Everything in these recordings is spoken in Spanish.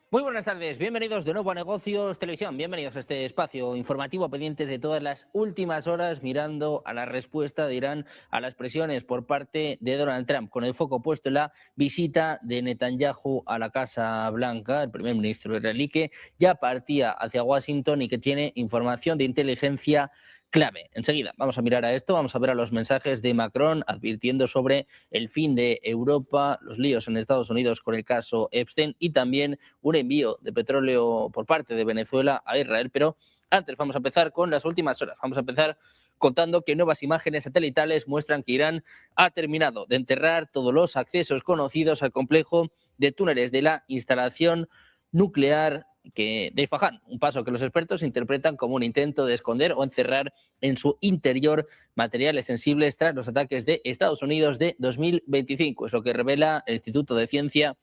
Muy buenas tardes, bienvenidos de nuevo a Negocios Televisión, bienvenidos a este espacio informativo pendientes de todas las últimas horas mirando a la respuesta de Irán a las presiones por parte de Donald Trump, con el foco puesto en la visita de Netanyahu a la Casa Blanca, el primer ministro israelí que ya partía hacia Washington y que tiene información de inteligencia clave. Enseguida vamos a mirar a esto, vamos a ver a los mensajes de Macron advirtiendo sobre el fin de Europa, los líos en Estados Unidos con el caso Epstein y también un envío de petróleo por parte de Venezuela a Israel. Pero antes vamos a empezar con las últimas horas. Vamos a empezar contando que nuevas imágenes satelitales muestran que Irán ha terminado de enterrar todos los accesos conocidos al complejo de túneles de la instalación nuclear de Isfahán, un paso que los expertos interpretan como un intento de esconder o encerrar en su interior materiales sensibles tras los ataques de Estados Unidos de 2025. Es lo que revela el Instituto de Ciencia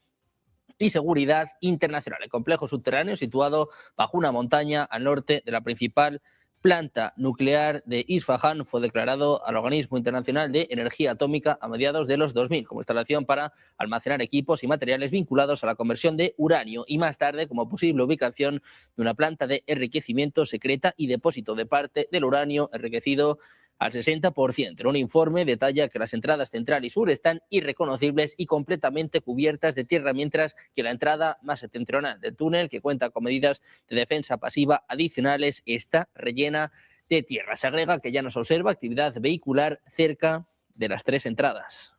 y Seguridad Internacional. El complejo subterráneo situado bajo una montaña al norte de la principal planta nuclear de Isfahán fue declarado al Organismo Internacional de Energía Atómica a mediados de los 2000 como instalación para almacenar equipos y materiales vinculados a la conversión de uranio y más tarde como posible ubicación de una planta de enriquecimiento secreta y depósito de parte del uranio enriquecido al 60%. En un informe detalla que las entradas central y sur están irreconocibles y completamente cubiertas de tierra, mientras que la entrada más septentrional del túnel, que cuenta con medidas de defensa pasiva adicionales, está rellena de tierra. Se agrega que ya no se observa actividad vehicular cerca de las tres entradas.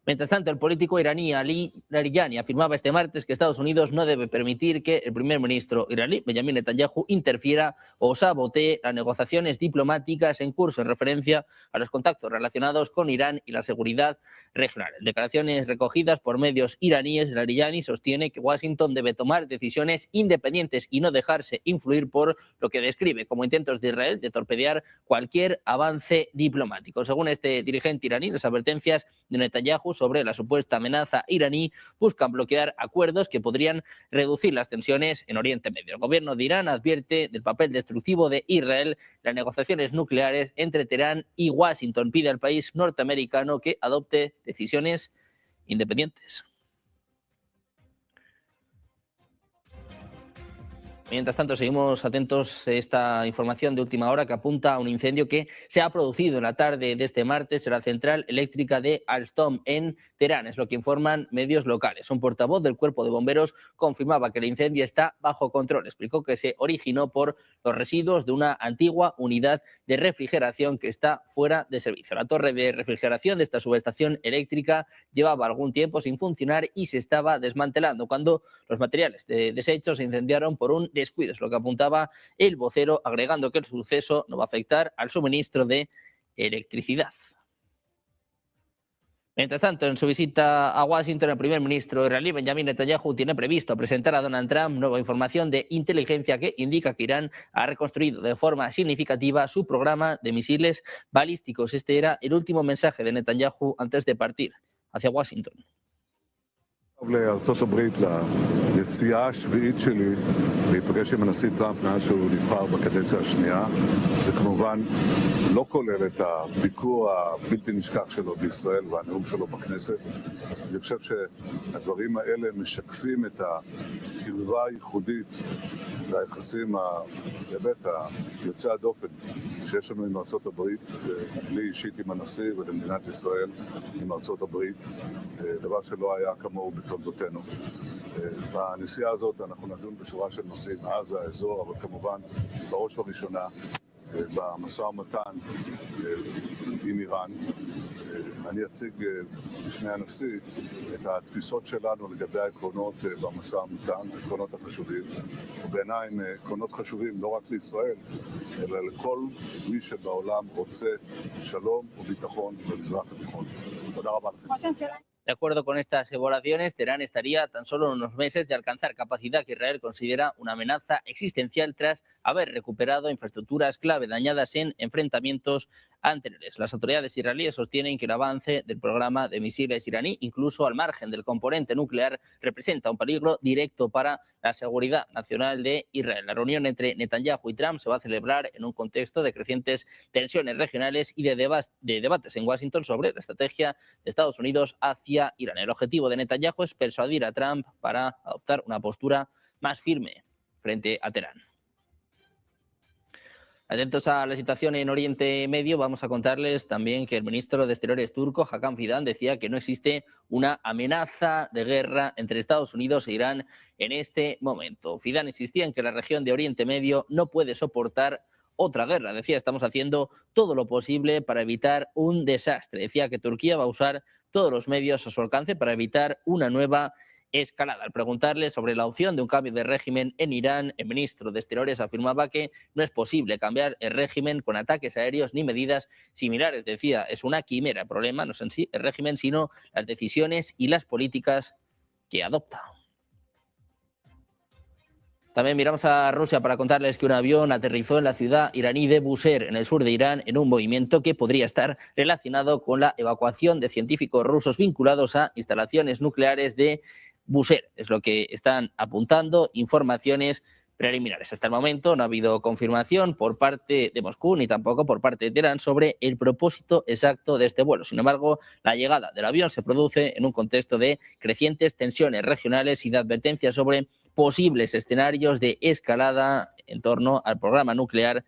Mientras tanto, el político iraní Ali Larijani afirmaba este martes que Estados Unidos no debe permitir que el primer ministro iraní, Benjamin Netanyahu, interfiera o sabotee las negociaciones diplomáticas en curso en referencia a los contactos relacionados con Irán y la seguridad regional. En declaraciones recogidas por medios iraníes, Larijani sostiene que Washington debe tomar decisiones independientes y no dejarse influir por lo que describe como intentos de Israel de torpedear cualquier avance diplomático. Según este dirigente iraní, las advertencias de Netanyahu sobre la supuesta amenaza iraní buscan bloquear acuerdos que podrían reducir las tensiones en Oriente Medio. El gobierno de Irán advierte del papel destructivo de Israel en las negociaciones nucleares entre Teherán y Washington. Pide al país norteamericano que adopte decisiones independientes. Mientras tanto, seguimos atentos a esta información de última hora que apunta a un incendio que se ha producido en la tarde de este martes en la central eléctrica de Alstom, en Teherán. Es lo que informan medios locales. Un portavoz del cuerpo de bomberos confirmaba que el incendio está bajo control. Explicó que se originó por los residuos de una antigua unidad de refrigeración que está fuera de servicio. La torre de refrigeración de esta subestación eléctrica llevaba algún tiempo sin funcionar y se estaba desmantelando cuando los materiales de desecho se incendiaron por un descuido, es lo que apuntaba el vocero, agregando que el suceso no va a afectar al suministro de electricidad. Mientras tanto, en su visita a Washington, el primer ministro israelí Benjamin Netanyahu tiene previsto presentar a Donald Trump nueva información de inteligencia que indica que Irán ha reconstruido de forma significativa su programa de misiles balísticos. Este era el último mensaje de Netanyahu antes de partir hacia Washington. לארצות הברית, לנסיעה השביעית שלי להיפגש עם הנשיא טראמפ מאז שהוא נבחר בקדנציה השנייה. זה כמובן לא כולל את הביקור הבלתי נשכח שלו בישראל והנאום שלו בכנסת. אני חושב שהדברים האלה משקפים את הקרבה הייחודית והיחסים באמת היוצא הדופן שיש לנו עם ארצות הברית, לי אישית עם הנשיא ולמדינת ישראל עם ארצות הברית, דבר שלא היה כמוהו בתולדותינו. בנסיעה הזאת אנחנו נדון בשורה של נושאים, עזה, האזור, אבל כמובן בראש ובראשונה במשא ומתן עם איראן. אני אציג בפני הנשיא את התפיסות שלנו לגבי העקרונות במשא ומתן, העקרונות החשובים, ובעיניי הם עקרונות חשובים לא רק לישראל, אלא לכל מי שבעולם רוצה שלום וביטחון במזרח התיכון. תודה רבה לכם. De acuerdo con estas evaluaciones, Teherán estaría tan solo unos meses de alcanzar capacidad que Israel considera una amenaza existencial tras haber recuperado infraestructuras clave dañadas en enfrentamientos anteriores. Las autoridades israelíes sostienen que el avance del programa de misiles iraní, incluso al margen del componente nuclear, representa un peligro directo para la seguridad nacional de Israel. La reunión entre Netanyahu y Trump se va a celebrar en un contexto de crecientes tensiones regionales y de debates en Washington sobre la estrategia de Estados Unidos hacia Irán. El objetivo de Netanyahu es persuadir a Trump para adoptar una postura más firme frente a Teherán. Atentos a la situación en Oriente Medio, vamos a contarles también que el ministro de Exteriores turco, Hakan Fidan, decía que no existe una amenaza de guerra entre Estados Unidos e Irán en este momento. Fidan insistía en que la región de Oriente Medio no puede soportar otra guerra. Decía, estamos haciendo todo lo posible para evitar un desastre. Decía que Turquía va a usar todos los medios a su alcance para evitar una nueva escalada. Al preguntarle sobre la opción de un cambio de régimen en Irán, el ministro de Exteriores afirmaba que no es posible cambiar el régimen con ataques aéreos ni medidas similares. Decía, es una quimera. El problema no es en sí el régimen, sino las decisiones y las políticas que adopta. También miramos a Rusia para contarles que un avión aterrizó en la ciudad iraní de Bushehr, en el sur de Irán, en un movimiento que podría estar relacionado con la evacuación de científicos rusos vinculados a instalaciones nucleares de Bushehr. Es lo que están apuntando informaciones preliminares. Hasta el momento no ha habido confirmación por parte de Moscú ni tampoco por parte de Teherán sobre el propósito exacto de este vuelo. Sin embargo, la llegada del avión se produce en un contexto de crecientes tensiones regionales y de advertencias sobre posibles escenarios de escalada en torno al programa nuclear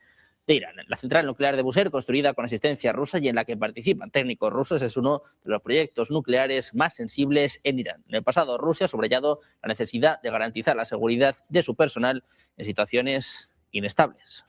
de Irán. La central nuclear de Bushehr, construida con asistencia rusa y en la que participan técnicos rusos, es uno de los proyectos nucleares más sensibles en Irán. En el pasado, Rusia ha subrayado la necesidad de garantizar la seguridad de su personal en situaciones inestables.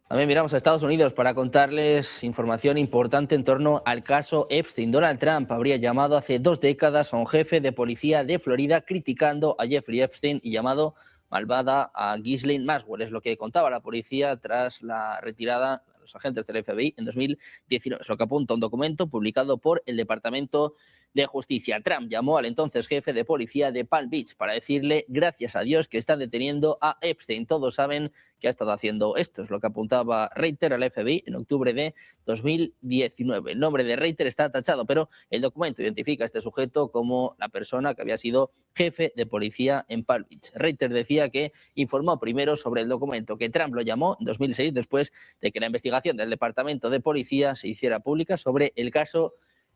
También miramos a Estados Unidos para contarles información importante en torno al caso Epstein. Donald Trump habría llamado hace 2 décadas a un jefe de policía de Florida criticando a Jeffrey Epstein y llamado malvada a Ghislaine Maxwell. Es lo que contaba la policía tras la retirada de los agentes del FBI en 2019. Es lo que apunta un documento publicado por el Departamento de Justicia. Trump llamó al entonces jefe de policía de Palm Beach para decirle gracias a Dios que está deteniendo a Epstein. Todos saben que ha estado haciendo esto. Es lo que apuntaba Reiter al FBI en octubre de 2019. El nombre de Reiter está tachado, pero el documento identifica a este sujeto como la persona que había sido jefe de policía en Palm Beach. Reiter decía que informó primero sobre el documento, que Trump lo llamó en 2006 después de que la investigación del Departamento de Policía se hiciera pública sobre el caso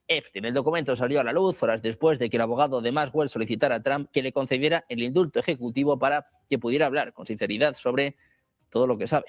Epstein. El documento salió a la luz horas después de que el abogado de Maxwell solicitara a Trump que le concediera el indulto ejecutivo para que pudiera hablar con sinceridad sobre todo lo que sabe.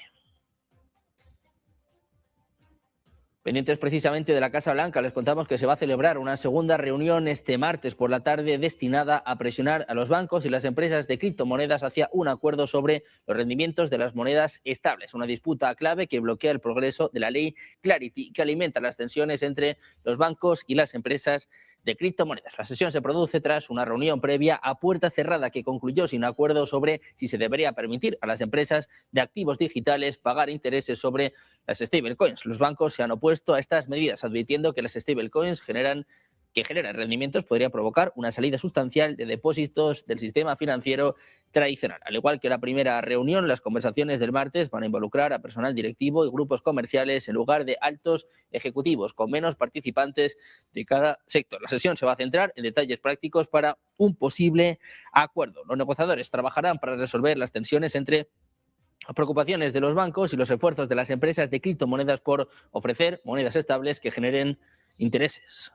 Pendientes precisamente de la Casa Blanca, les contamos que se va a celebrar una segunda reunión este martes por la tarde destinada a presionar a los bancos y las empresas de criptomonedas hacia un acuerdo sobre los rendimientos de las monedas estables. Una disputa clave que bloquea el progreso de la ley Clarity, que alimenta las tensiones entre los bancos y las empresas de criptomonedas. La sesión se produce tras una reunión previa a puerta cerrada que concluyó sin acuerdo sobre si se debería permitir a las empresas de activos digitales pagar intereses sobre las stablecoins. Los bancos se han opuesto a estas medidas, advirtiendo que las stablecoins generan rendimientos podría provocar una salida sustancial de depósitos del sistema financiero tradicional. Al igual que la primera reunión, las conversaciones del martes van a involucrar a personal directivo y grupos comerciales en lugar de altos ejecutivos, con menos participantes de cada sector. La sesión se va a centrar en detalles prácticos para un posible acuerdo. Los negociadores trabajarán para resolver las tensiones entre las preocupaciones de los bancos y los esfuerzos de las empresas de criptomonedas por ofrecer monedas estables que generen intereses.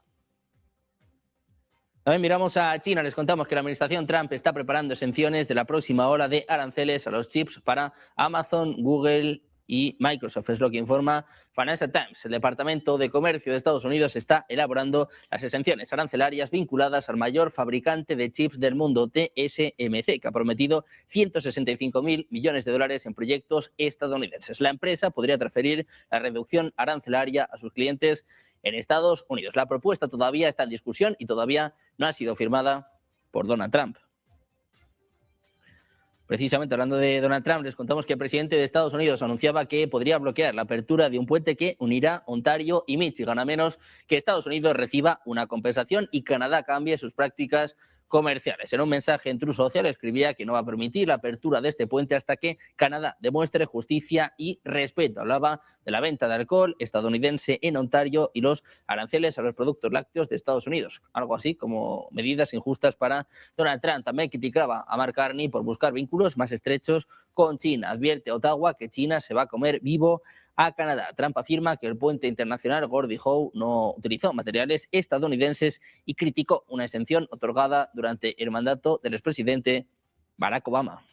También miramos a China. Les contamos que la administración Trump está preparando exenciones de la próxima ola de aranceles a los chips para Amazon, Google y Microsoft. Es lo que informa Financial Times. El Departamento de Comercio de Estados Unidos está elaborando las exenciones arancelarias vinculadas al mayor fabricante de chips del mundo, TSMC, que ha prometido 165.000 millones de dólares en proyectos estadounidenses. La empresa podría transferir la reducción arancelaria a sus clientes en Estados Unidos. La propuesta todavía está en discusión y todavía no ha sido firmada por Donald Trump. Precisamente hablando de Donald Trump, les contamos que el presidente de Estados Unidos anunciaba que podría bloquear la apertura de un puente que unirá Ontario y Michigan, a menos que Estados Unidos reciba una compensación y Canadá cambie sus prácticas comerciales. En un mensaje en Truth Social escribía que no va a permitir la apertura de este puente hasta que Canadá demuestre justicia y respeto. Hablaba de la venta de alcohol estadounidense en Ontario y los aranceles a los productos lácteos de Estados Unidos. Algo así como medidas injustas para Donald Trump. También criticaba a Mark Carney por buscar vínculos más estrechos con China. Advierte Ottawa que China se va a comer vivo a Canadá. Trump afirma que el puente internacional Gordie Howe no utilizó materiales estadounidenses y criticó una exención otorgada durante el mandato del expresidente Barack Obama.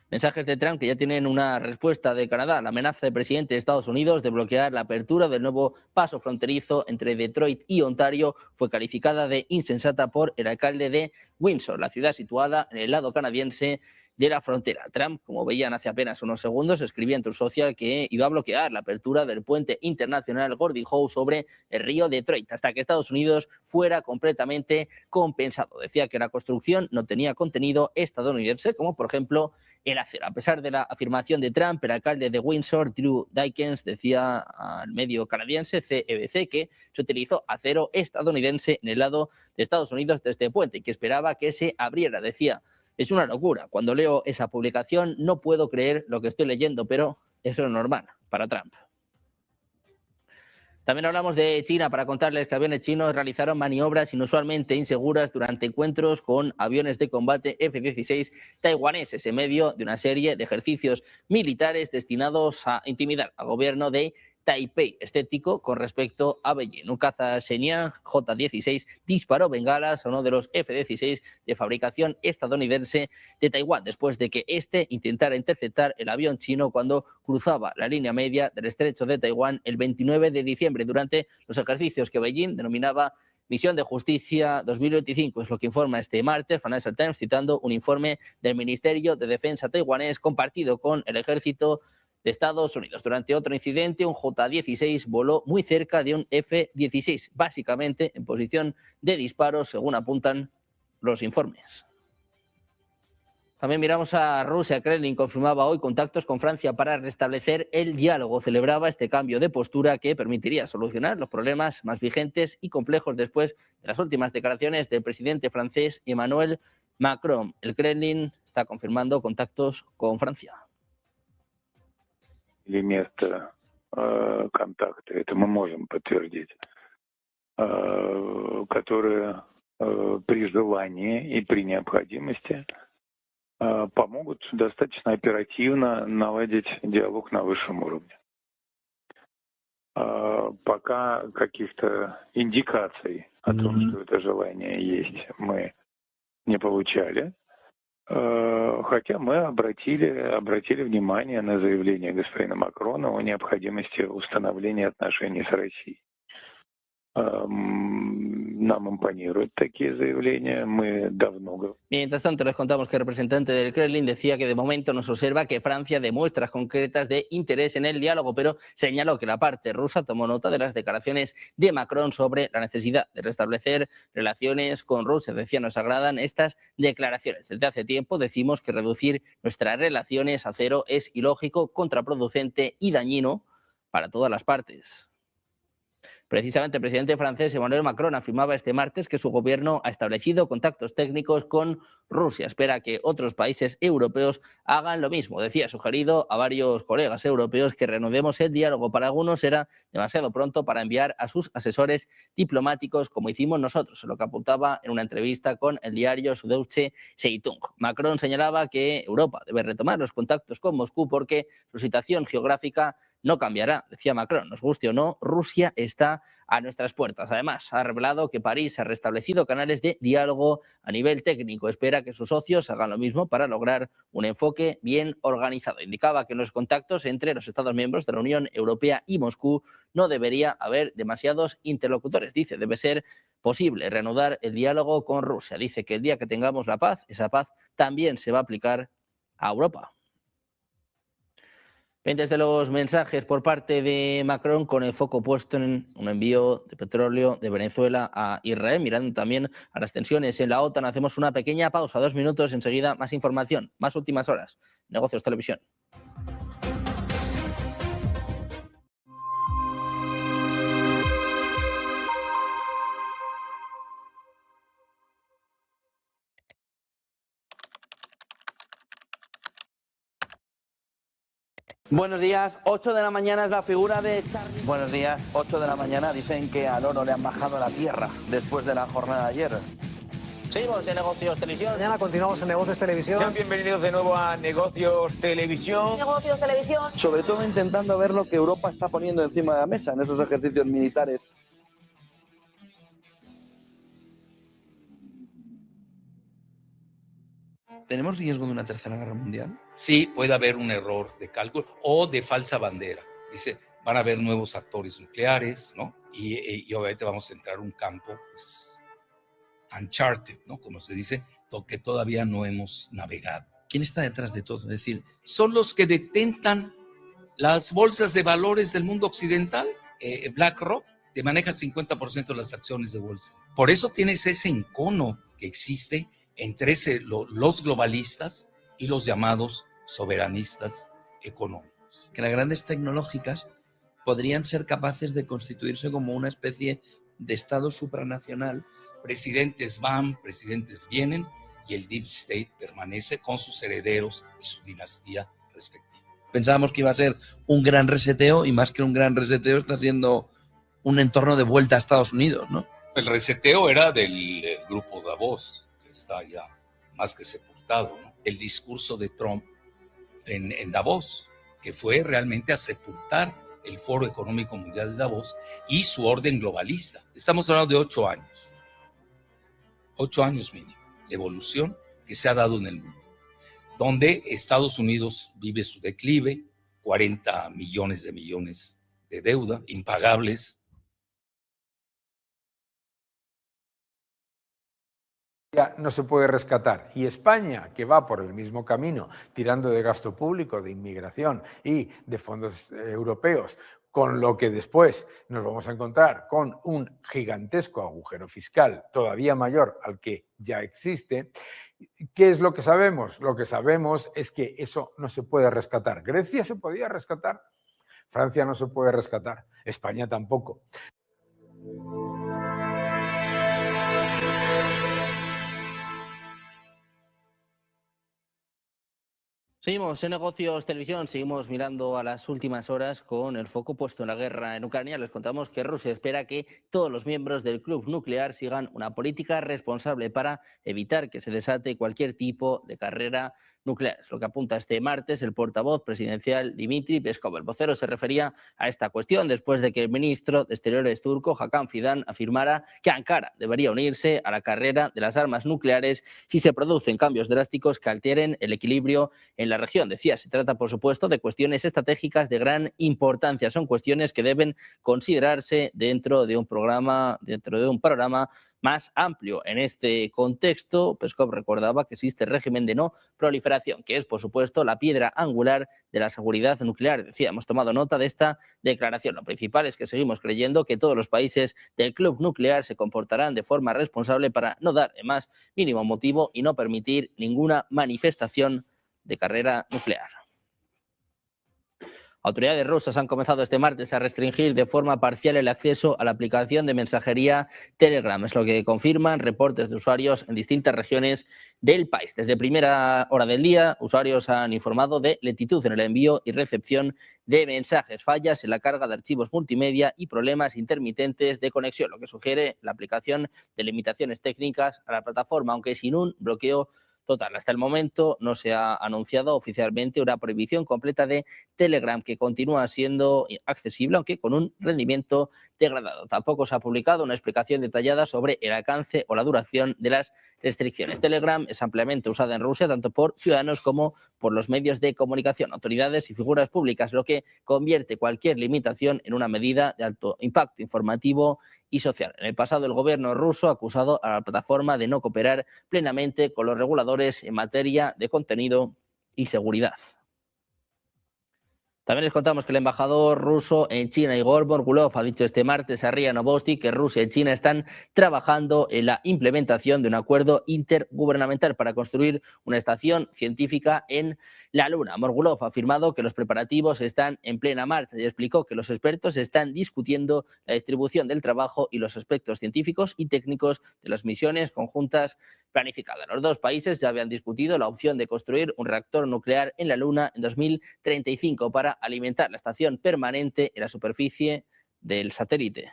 Mensajes de Trump que ya tienen una respuesta de Canadá. La amenaza del presidente de Estados Unidos de bloquear la apertura del nuevo paso fronterizo entre Detroit y Ontario fue calificada de insensata por el alcalde de Windsor, la ciudad situada en el lado canadiense de la frontera. Trump, como veían hace apenas unos segundos, escribía en Truth Social que iba a bloquear la apertura del puente internacional Gordie Howe sobre el río Detroit hasta que Estados Unidos fuera completamente compensado. Decía que la construcción no tenía contenido estadounidense, como por ejemplo el acero. A pesar de la afirmación de Trump, el alcalde de Windsor, Drew Dykens, decía al medio canadiense CBC que se utilizó acero estadounidense en el lado de Estados Unidos de este puente y que esperaba que se abriera. Decía: es una locura. Cuando leo esa publicación no puedo creer lo que estoy leyendo, pero es lo normal para Trump. También hablamos de China para contarles que aviones chinos realizaron maniobras inusualmente inseguras durante encuentros con aviones de combate F-16 taiwaneses en medio de una serie de ejercicios militares destinados a intimidar al gobierno de Taipei, escéptico con respecto a Beijing. Un caza Shenyang J-16 disparó bengalas a uno de los F-16 de fabricación estadounidense de Taiwán después de que éste intentara interceptar el avión chino cuando cruzaba la línea media del estrecho de Taiwán el 29 de diciembre durante los ejercicios que Beijing denominaba Misión de Justicia 2025, es lo que informa este martes Financial Times, citando un informe del Ministerio de Defensa taiwanés compartido con el ejército de Estados Unidos. Durante otro incidente, un J-16 voló muy cerca de un F-16, básicamente en posición de disparo, según apuntan los informes. También miramos a Rusia. Kremlin confirmaba hoy contactos con Francia para restablecer el diálogo. Celebraba este cambio de postura que permitiría solucionar los problemas más vigentes y complejos después de las últimas declaraciones del presidente francés Emmanuel Macron. El Kremlin está confirmando contactos con Francia. Или место контакта, это мы можем подтвердить, которые при желании и при необходимости помогут достаточно оперативно наладить диалог на высшем уровне. Пока каких-то индикаций о том, что это желание есть, мы не получали. Хотя мы обратили внимание на заявление господина Макрона о необходимости установления отношений с Россией. Нам imponieron такие заявления, мы давно говорим. Mientras tanto, les contamos que el representante del Kremlin decía que de momento nos observa que Francia dé muestras concretas de interés en el diálogo, pero señaló que la parte rusa tomó nota de las declaraciones de Macron sobre la necesidad de restablecer relaciones con Rusia. Decía, nos agradan estas declaraciones. Desde hace tiempo decimos que reducir nuestras relaciones a cero es ilógico, contraproducente y dañino para todas las partes. Precisamente el presidente francés Emmanuel Macron afirmaba este martes que su gobierno ha establecido contactos técnicos con Rusia. Espera que otros países europeos hagan lo mismo. Decía, sugerido a varios colegas europeos que reanudemos el diálogo. Para algunos era demasiado pronto para enviar a sus asesores diplomáticos como hicimos nosotros, lo que apuntaba en una entrevista con el diario Süddeutsche Zeitung. Macron señalaba que Europa debe retomar los contactos con Moscú porque su situación geográfica no cambiará, decía Macron. Nos guste o no, Rusia está a nuestras puertas. Además, ha revelado que París ha restablecido canales de diálogo a nivel técnico. Espera que sus socios hagan lo mismo para lograr un enfoque bien organizado. Indicaba que en los contactos entre los Estados miembros de la Unión Europea y Moscú no debería haber demasiados interlocutores. Dice, debe ser posible reanudar el diálogo con Rusia. Dice que el día que tengamos la paz, esa paz también se va a aplicar a Europa. Pendientes de los mensajes por parte de Macron con el foco puesto en un envío de petróleo de Venezuela a Israel, mirando también a las tensiones en la OTAN. Hacemos una pequeña pausa, 2 minutos, enseguida más información, más últimas horas. Negocios Televisión. Buenos días, 8 de la mañana es la figura de Charlie. Buenos días, 8 de la mañana. Dicen que al oro le han bajado a la tierra después de la jornada de ayer. Seguimos en Negocios Televisión. Mañana continuamos en Negocios Televisión. Sean bienvenidos de nuevo a Negocios Televisión. Negocios Televisión. Sobre todo intentando ver lo que Europa está poniendo encima de la mesa en esos ejercicios militares. ¿Tenemos riesgo de una tercera guerra mundial? Sí, puede haber un error de cálculo o de falsa bandera. Dice, van a haber nuevos actores nucleares, ¿no? Y obviamente vamos a entrar a un campo, pues, uncharted, ¿no? Como se dice, que todavía no hemos navegado. ¿Quién está detrás de todo? Es decir, Son los que detentan las bolsas de valores del mundo occidental. BlackRock te maneja 50% de las acciones de bolsa. Por eso tienes ese encono que existe entre los globalistas y los llamados soberanistas económicos. que las grandes tecnológicas podrían ser capaces de constituirse como una especie de Estado supranacional. Presidentes van, presidentes vienen, y el Deep State permanece con sus herederos y su dinastía respectiva. Pensábamos que iba a ser un gran reseteo y más que un gran reseteo está siendo un entorno de vuelta a Estados Unidos, ¿no? El reseteo era del grupo Davos, que está ya más que sepultado, ¿no? El discurso de Trump en Davos, que fue realmente a sepultar el Foro Económico Mundial de Davos y su orden globalista. Estamos hablando de 8 años. 8 años mínimo de evolución que se ha dado en el mundo, donde Estados Unidos vive su declive, 40 millones de deuda, impagables. No se puede rescatar. Y España, que va por el mismo camino, tirando de gasto público, de inmigración y de fondos europeos, con lo que después nos vamos a encontrar con un gigantesco agujero fiscal todavía mayor al que ya existe. ¿Qué es lo que sabemos? Lo que sabemos es que eso no se puede rescatar. Grecia se podía rescatar, Francia no se puede rescatar, España tampoco. Seguimos en Negocios Televisión, seguimos mirando a las últimas horas con el foco puesto en la guerra en Ucrania. Les contamos que Rusia espera que todos los miembros del club nuclear sigan una política responsable para evitar que se desate cualquier tipo de carrera nuclear. Es lo que apunta este martes el portavoz presidencial Dmitry Peskov. El vocero se refería a esta cuestión después de que el ministro de Exteriores turco, Hakan Fidan, afirmara que Ankara debería unirse a la carrera de las armas nucleares si se producen cambios drásticos que alteren el equilibrio en la región. Decía, se trata, por supuesto, de cuestiones estratégicas de gran importancia. Son cuestiones que deben considerarse dentro de un panorama más amplio. En este contexto, Peskov recordaba que existe el régimen de no proliferación, que es, por supuesto, la piedra angular de la seguridad nuclear. Decía, hemos tomado nota de esta declaración. Lo principal es que seguimos creyendo que todos los países del club nuclear se comportarán de forma responsable para no dar el más mínimo motivo y no permitir ninguna manifestación de carrera nuclear. Autoridades rusas han comenzado este martes a restringir de forma parcial el acceso a la aplicación de mensajería Telegram. Es lo que confirman reportes de usuarios en distintas regiones del país. Desde primera hora del día, usuarios han informado de lentitud en el envío y recepción de mensajes, fallas en la carga de archivos multimedia y problemas intermitentes de conexión, lo que sugiere la aplicación de limitaciones técnicas a la plataforma, aunque sin un bloqueo total. Hasta el momento no se ha anunciado oficialmente una prohibición completa de Telegram, que continúa siendo accesible, aunque con un rendimiento degradado. Tampoco se ha publicado una explicación detallada sobre el alcance o la duración de las restricciones. Telegram es ampliamente usada en Rusia tanto por ciudadanos como por los medios de comunicación, autoridades y figuras públicas, lo que convierte cualquier limitación en una medida de alto impacto informativo y social. En el pasado, el gobierno ruso ha acusado a la plataforma de no cooperar plenamente con los reguladores en materia de contenido y seguridad. También les contamos que el embajador ruso en China, Igor Morgulov, ha dicho este martes a RIA Novosti que Rusia y China están trabajando en la implementación de un acuerdo intergubernamental para construir una estación científica en la Luna. Morgulov ha afirmado que los preparativos están en plena marcha y explicó que los expertos están discutiendo la distribución del trabajo y los aspectos científicos y técnicos de las misiones conjuntas planificada. Los dos países ya habían discutido la opción de construir un reactor nuclear en la Luna en 2035 para alimentar la estación permanente en la superficie del satélite.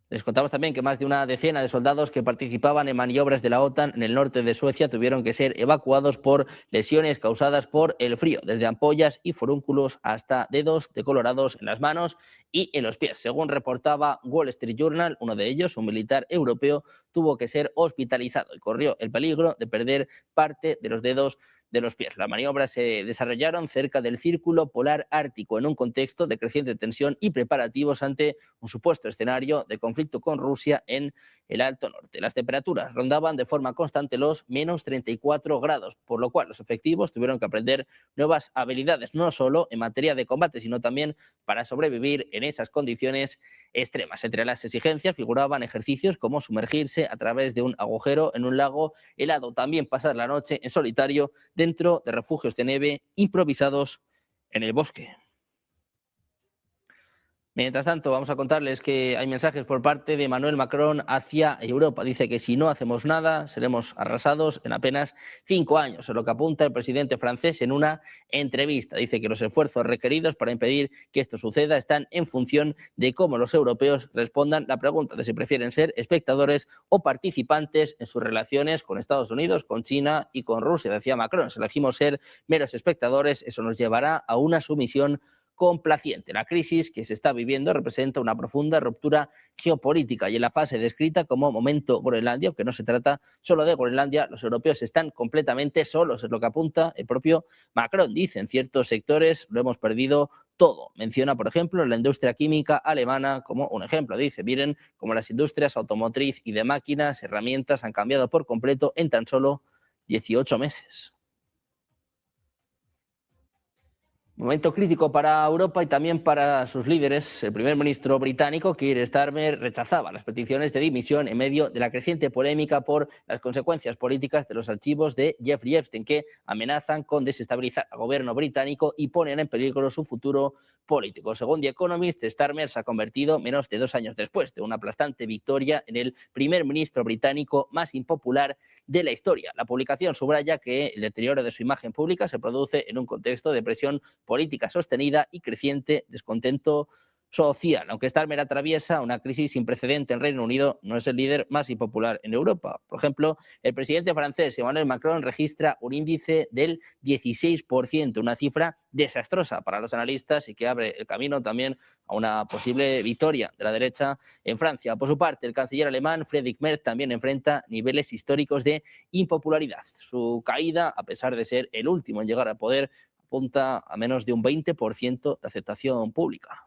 Les contamos también que más de una decena de soldados que participaban en maniobras de la OTAN en el norte de Suecia tuvieron que ser evacuados por lesiones causadas por el frío, desde ampollas y forúnculos hasta dedos decolorados en las manos y en los pies. Según reportaba Wall Street Journal, uno de ellos, un militar europeo, tuvo que ser hospitalizado y corrió el peligro de perder parte de los dedos de los pies. Las maniobras se desarrollaron cerca del Círculo Polar Ártico en un contexto de creciente tensión y preparativos ante un supuesto escenario de conflicto con Rusia en el Alto Norte. Las temperaturas rondaban de forma constante los menos 34 grados, por lo cual los efectivos tuvieron que aprender nuevas habilidades, no solo en materia de combate, sino también para sobrevivir en esas condiciones extremas. Entre las exigencias figuraban ejercicios como sumergirse a través de un agujero en un lago helado, también pasar la noche en solitario dentro de refugios de nieve improvisados en el bosque. Mientras tanto, vamos a contarles que hay mensajes por parte de Emmanuel Macron hacia Europa. Dice que si no hacemos nada, seremos arrasados en apenas 5 años, es lo que apunta el presidente francés en una entrevista. Dice que los esfuerzos requeridos para impedir que esto suceda están en función de cómo los europeos respondan la pregunta de si prefieren ser espectadores o participantes en sus relaciones con Estados Unidos, con China y con Rusia. Decía Macron, si elegimos ser meros espectadores, eso nos llevará a una sumisión complaciente. La crisis que se está viviendo representa una profunda ruptura geopolítica y en la fase descrita como momento Groenlandia, aunque no se trata solo de Groenlandia, los europeos están completamente solos, es lo que apunta el propio Macron. Dice, en ciertos sectores lo hemos perdido todo. Menciona, por ejemplo, la industria química alemana como un ejemplo. Dice, miren cómo las industrias automotriz y de máquinas, herramientas han cambiado por completo en tan solo 18 meses. Momento crítico para Europa y también para sus líderes. El primer ministro británico, Keir Starmer, rechazaba las peticiones de dimisión en medio de la creciente polémica por las consecuencias políticas de los archivos de Jeffrey Epstein, que amenazan con desestabilizar al gobierno británico y ponen en peligro su futuro político. Según The Economist, Starmer se ha convertido menos de 2 años después de una aplastante victoria en el primer ministro británico más impopular de la historia. La publicación subraya que el deterioro de su imagen pública se produce en un contexto de presión política sostenida y creciente descontento social. Aunque Starmer atraviesa una crisis sin precedente en Reino Unido, no es el líder más impopular en Europa. Por ejemplo, el presidente francés Emmanuel Macron registra un índice del 16%, una cifra desastrosa para los analistas y que abre el camino también a una posible victoria de la derecha en Francia. Por su parte, el canciller alemán Friedrich Merz también enfrenta niveles históricos de impopularidad. Su caída, a pesar de ser el último en llegar al poder, apunta a menos de un 20% de aceptación pública.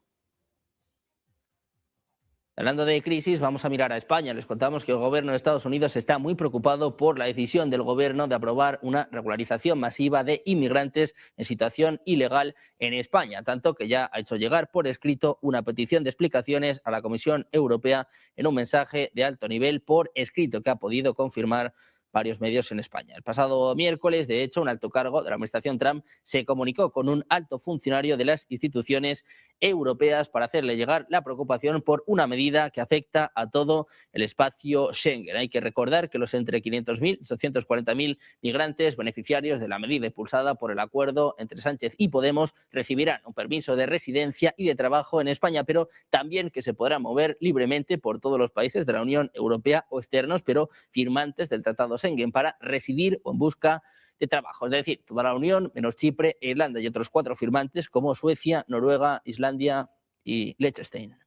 Hablando de crisis, vamos a mirar a España. Les contamos que el gobierno de Estados Unidos está muy preocupado por la decisión del gobierno de aprobar una regularización masiva de inmigrantes en situación ilegal en España, tanto que ya ha hecho llegar por escrito una petición de explicaciones a la Comisión Europea en un mensaje de alto nivel por escrito que ha podido confirmar varios medios en España. El pasado miércoles, de hecho, un alto cargo de la administración Trump se comunicó con un alto funcionario de las instituciones europeas para hacerle llegar la preocupación por una medida que afecta a todo el espacio Schengen. Hay que recordar que los entre 500.000 y 840.000 migrantes beneficiarios de la medida impulsada por el acuerdo entre Sánchez y Podemos recibirán un permiso de residencia y de trabajo en España, pero también que se podrán mover libremente por todos los países de la Unión Europea o externos, pero firmantes del Tratado Schengen, para residir o en busca de trabajo. Es decir, toda la Unión, menos Chipre, Irlanda y otros 4 firmantes como Suecia, Noruega, Islandia y Liechtenstein.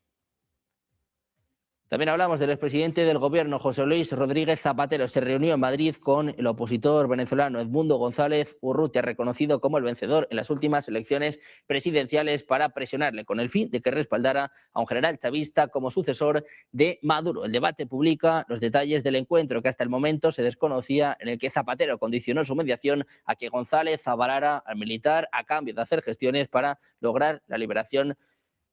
También hablamos del expresidente del gobierno, José Luis Rodríguez Zapatero. Se reunió en Madrid con el opositor venezolano Edmundo González Urrutia, reconocido como el vencedor en las últimas elecciones presidenciales, para presionarle con el fin de que respaldara a un general chavista como sucesor de Maduro. El debate publica los detalles del encuentro que hasta el momento se desconocía, en el que Zapatero condicionó su mediación a que González avalara al militar a cambio de hacer gestiones para lograr la liberación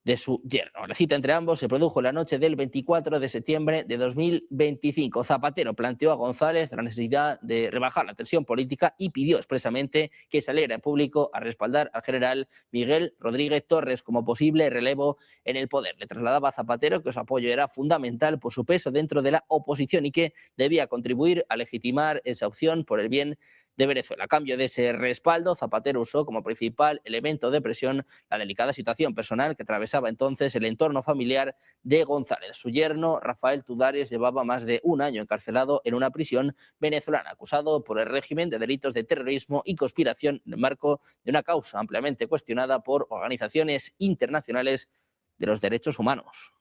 de su yerno. La cita entre ambos se produjo la noche del 24 de septiembre de 2025. Zapatero planteó a González la necesidad de rebajar la tensión política y pidió expresamente que saliera en público a respaldar al general Miguel Rodríguez Torres como posible relevo en el poder. Le trasladaba a Zapatero que su apoyo era fundamental por su peso dentro de la oposición y que debía contribuir a legitimar esa opción por el bien de Venezuela. A cambio de ese respaldo, Zapatero usó como principal elemento de presión la delicada situación personal que atravesaba entonces el entorno familiar de González. Su yerno, Rafael Tudares, llevaba más de un año encarcelado en una prisión venezolana, acusado por el régimen de delitos de terrorismo y conspiración en el marco de una causa ampliamente cuestionada por organizaciones internacionales de los derechos humanos.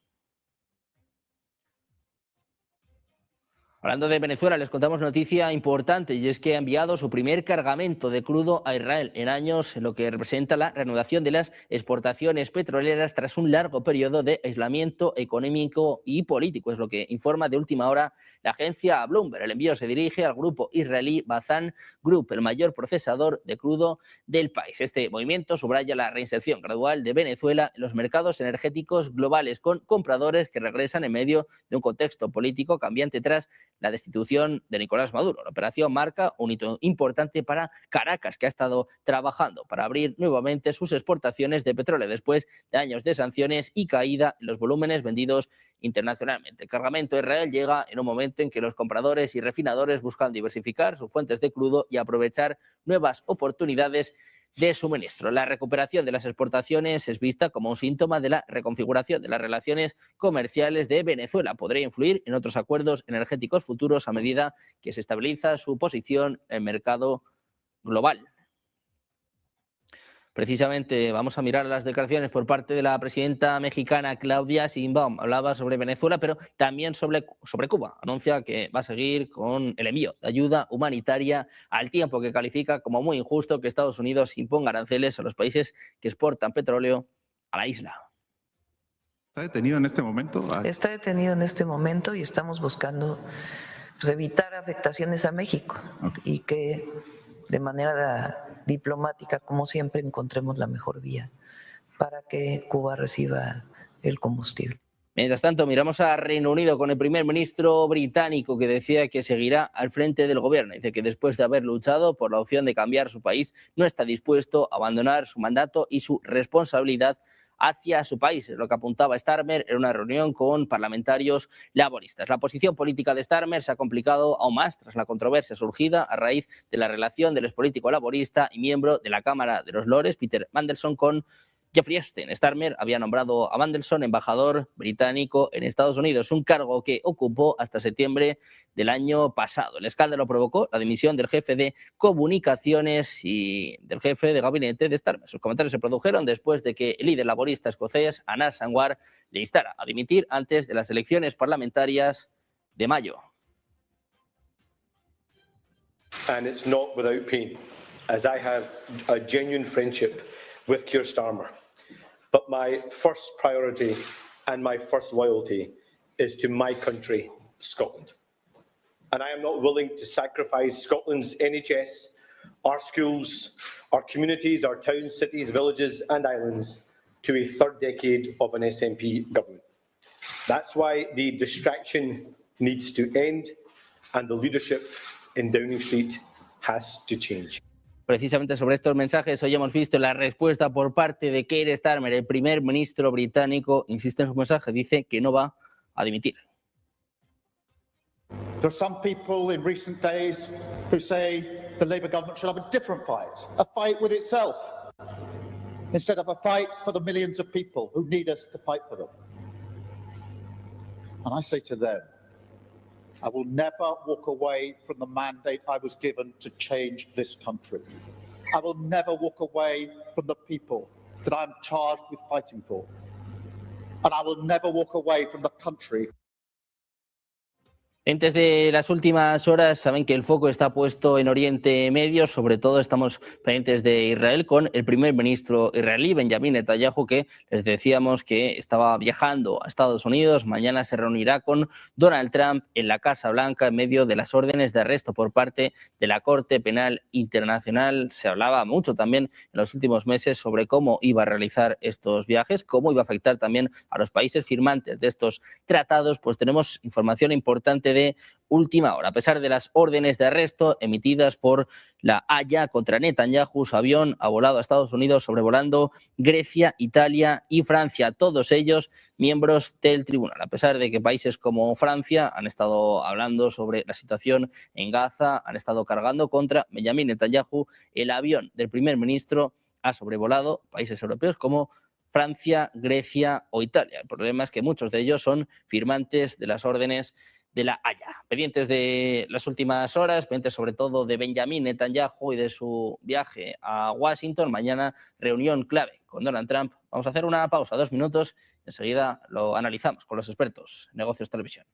Hablando de Venezuela, les contamos noticia importante y es que ha enviado su primer cargamento de crudo a Israel en años, lo que representa la reanudación de las exportaciones petroleras tras un largo periodo de aislamiento económico y político. Es lo que informa de última hora la agencia Bloomberg. El envío se dirige al grupo israelí Bazan Group, el mayor procesador de crudo del país. Este movimiento subraya la reinserción gradual de Venezuela en los mercados energéticos globales, con compradores que regresan en medio de un contexto político cambiante tras la destitución de Nicolás Maduro. La operación marca un hito importante para Caracas, que ha estado trabajando para abrir nuevamente sus exportaciones de petróleo después de años de sanciones y caída en los volúmenes vendidos internacionalmente. El cargamento de Israel llega en un momento en que los compradores y refinadores buscan diversificar sus fuentes de crudo y aprovechar nuevas oportunidades de suministro. La recuperación de las exportaciones es vista como un síntoma de la reconfiguración de las relaciones comerciales de Venezuela. Podría influir en otros acuerdos energéticos futuros a medida que se estabiliza su posición en el mercado global. Precisamente vamos a mirar las declaraciones por parte de la presidenta mexicana Claudia Sheinbaum. Hablaba sobre Venezuela, pero también sobre Cuba. Anuncia que va a seguir con el envío de ayuda humanitaria, al tiempo que califica como muy injusto que Estados Unidos imponga aranceles a los países que exportan petróleo a la isla. ¿Está detenido en este momento? Está detenido en este momento y estamos buscando evitar afectaciones a México y que de manera diplomática, como siempre, encontremos la mejor vía para que Cuba reciba el combustible. Mientras tanto, miramos a Reino Unido con el primer ministro británico que decía que seguirá al frente del gobierno. Dice que después de haber luchado por la opción de cambiar su país, no está dispuesto a abandonar su mandato y su responsabilidad hacia su país, es lo que apuntaba Starmer en una reunión con parlamentarios laboristas. La posición política de Starmer se ha complicado aún más tras la controversia surgida a raíz de la relación del expolítico laborista y miembro de la Cámara de los Lores, Peter Mandelson, con Jeffrey Epstein. Starmer había nombrado a Mandelson embajador británico en Estados Unidos, un cargo que ocupó hasta septiembre del año pasado. El escándalo provocó la dimisión del jefe de comunicaciones y del jefe de gabinete de Starmer. Sus comentarios se produjeron después de que el líder laborista escocés, Anas Anwar, le instara a dimitir antes de las elecciones parlamentarias de mayo. And it's not without pain, as I have a genuine friendship with Keir Starmer. But my first priority and my first loyalty is to my country, Scotland. And I am not willing to sacrifice Scotland's NHS, our schools, our communities, our towns, cities, villages and islands to a third decade of an SNP government. That's why the distraction needs to end and the leadership in Downing Street has to change. Precisamente sobre estos mensajes hoy hemos visto la respuesta por parte de Keir Starmer, el primer ministro británico. Insiste en su mensaje, dice que no va a dimitir. There are some people in recent days who say the Labour government should have a different fight, a fight with itself, instead of a fight for the millions of people who need us to fight for them. And I say to them, I will never walk away from the mandate I was given to change this country. I will never walk away from the people that I'm charged with fighting for. And I will never walk away from the country. Antes de las últimas horas, saben que el foco está puesto en Oriente Medio, sobre todo estamos pendientes de Israel con el primer ministro israelí, Benjamin Netanyahu, que les decíamos que estaba viajando a Estados Unidos. Mañana se reunirá con Donald Trump en la Casa Blanca en medio de las órdenes de arresto por parte de la Corte Penal Internacional. Se hablaba mucho también en los últimos meses sobre cómo iba a realizar estos viajes, cómo iba a afectar también a los países firmantes de estos tratados. Pues tenemos información importante de última hora. A pesar de las órdenes de arresto emitidas por la Haya contra Netanyahu, su avión ha volado a Estados Unidos sobrevolando Grecia, Italia y Francia, todos ellos miembros del tribunal. A pesar de que países como Francia han estado hablando sobre la situación en Gaza, han estado cargando contra Benjamin Netanyahu, el avión del primer ministro ha sobrevolado países europeos como Francia, Grecia o Italia. El problema es que muchos de ellos son firmantes de las órdenes de la Haya. Pendientes de las últimas horas, pendientes sobre todo de Benjamin Netanyahu y de su viaje a Washington. Mañana reunión clave con Donald Trump. Vamos a hacer una pausa, 2 minutos. Enseguida lo analizamos con los expertos en Negocios Televisión.